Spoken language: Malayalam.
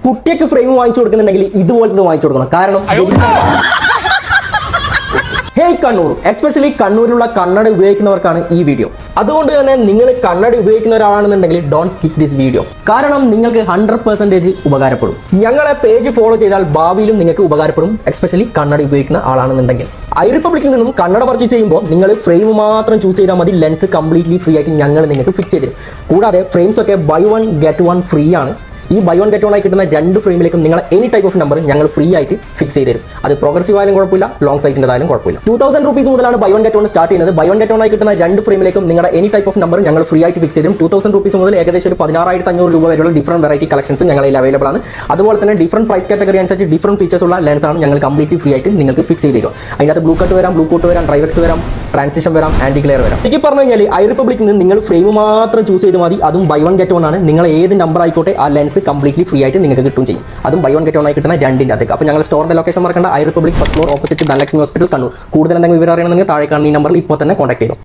കുട്ടിക്ക് ഫ്രെയിം വാങ്ങിച്ചു കൊടുക്കുന്നുണ്ടെങ്കിൽ ഇതുപോലത്തെ വാങ്ങിച്ചു കൊടുക്കണം. കാരണം ഹേയ് കണ്ണൂർ, എക്സ്പെഷ്യലി കണ്ണൂരിലുള്ള കന്നഡ ഉപയോഗിക്കുന്നവർക്കാണ് ഈ വീഡിയോ. അതുകൊണ്ട് തന്നെ നിങ്ങൾ കന്നഡ ഉപയോഗിക്കുന്ന ഒരാളാണെന്നുണ്ടെങ്കിൽ ഡോണ്ട് സ്കിപ്പ് ദിസ് വീഡിയോ. കാരണം നിങ്ങൾക്ക് 100% ഉപകാരപ്പെടും. ഞങ്ങളെ പേജ് ഫോളോ ചെയ്താൽ ഭാവിയിലും നിങ്ങൾക്ക് ഉപകാരപ്പെടും, എക്സ്പെഷ്യലി കന്നഡ ഉപയോഗിക്കുന്ന ആളാണെന്നുണ്ടെങ്കിൽ. ഐ റിപ്പബ്ലിക്കിൽ നിന്നും കന്നഡ പർച്ചേസ് ചെയ്യുമ്പോൾ നിങ്ങൾ ഫ്രെയിം മാത്രം ചൂസ് ചെയ്താൽ മതി. ലെൻസ് കംപ്ലീറ്റ്ലി ഫ്രീ ആയിട്ട് ഞങ്ങൾ നിങ്ങൾക്ക് ഫിക്സ് ചെയ്ത് തരും. കൂടാതെ ഫ്രെയിംസ് ഒക്കെ ബൈ 1 get 1 ഫ്രീ ആണ്. ഈ ബൈ 1 get 1 ആയി കിട്ടുന്ന 2 ഫ്രെയിമിലേക്കും നിങ്ങൾ എനി ടൈപ്പ് ഓഫ് നമ്പർ ഞങ്ങൾ ഫ്രീ ആയിട്ട് ഫിക്സ് ചെയ്ത് തരും. അത് പ്രോഗ്രസീവ് ആയാലും കുഴപ്പമില്ല, ലോങ് സൈറ്റിൻ്റെതായാലും കുഴപ്പമില്ല. 2000 rupees മുതലാണ് ബൈ 1 get 1 സ്റ്റാർട്ട് ചെയ്യുന്നത്. ബൈ 1 get 1 ആയി കിട്ടുന്ന 2 ഫ്രെയിമിലേക്കും നിങ്ങളുടെ എനി ടൈപ്പ് ഓഫ് നമ്പർ ഞങ്ങൾ ഫ്രീ ആയിട്ട് ഫിക്സ് ചെയ്യും. 2000 rupees മുതൽ ഏകദേശം ഒരു 16,500 രൂപ വരെയുള്ള ഡിഫറെന്റ് വെറൈറ്റി കളക്ഷൻസ് ഞങ്ങളിൽ അവൈലബിൾ ആണ്. അതുപോലെ തന്നെ ഡിഫറെന്റ് പ്രൈസ് കാറ്റഗറി അനുസരിച്ച് ഡിഫറെന്റ് ഫീച്ചേഴ്സ് ഉള്ള ലെൻസ് ആണ് ഞങ്ങൾ കംപ്ലീറ്റ്ലി ഫ്രീ ആയിട്ട് നിങ്ങൾക്ക് ഫിക്സ് ചെയ്ത് തരും. അതിനകത്ത് ബ്ലൂ കട്ട് വരാം, ബ്ലൂ കോട്ട് വരാം, ഡ്രൈവക്സ് വരാം, ട്രാൻസിഷൻ വരാം, ആന്റി ഗ്ലെയർ വരാം. എനിക്ക് പറഞ്ഞു കഴിഞ്ഞാൽ ഐ റിപ്പബ്ലിക്കിൽ നിന്ന് നിങ്ങൾ ഫ്രെയിം മാത്രം ചൂസ് ചെയ്ത് മതി. അതും ബൈ 1 get 1 ആണ്. നിങ്ങൾ ഏത് നമ്പർ ആയിക്കോട്ടെ ആ ലെൻസ് കംപ്ലീറ്റ്ലി ഫ്രീ ആയിട്ട് നിങ്ങൾക്ക് കിട്ടും ചെയ്യും. അതും ബൈ 1 get 1 ആയി കിട്ടുന്ന 2 അതൊക്കെ. അപ്പോൾ ഞങ്ങൾ സ്റ്റോറിന്റെ ലൊക്കേഷൻ മറക്കേണ്ട, I republic first floor opposite Dhanalakshmi hospital Kannur. കൂടുതൽ എന്തെങ്കിലും വിവരം അറിയണമെങ്കിൽ താഴെ കാണുന്ന ഈ നമ്പറിൽ ഇപ്പോൾ തന്നെ കോൺടാക്ട് ചെയ്തു.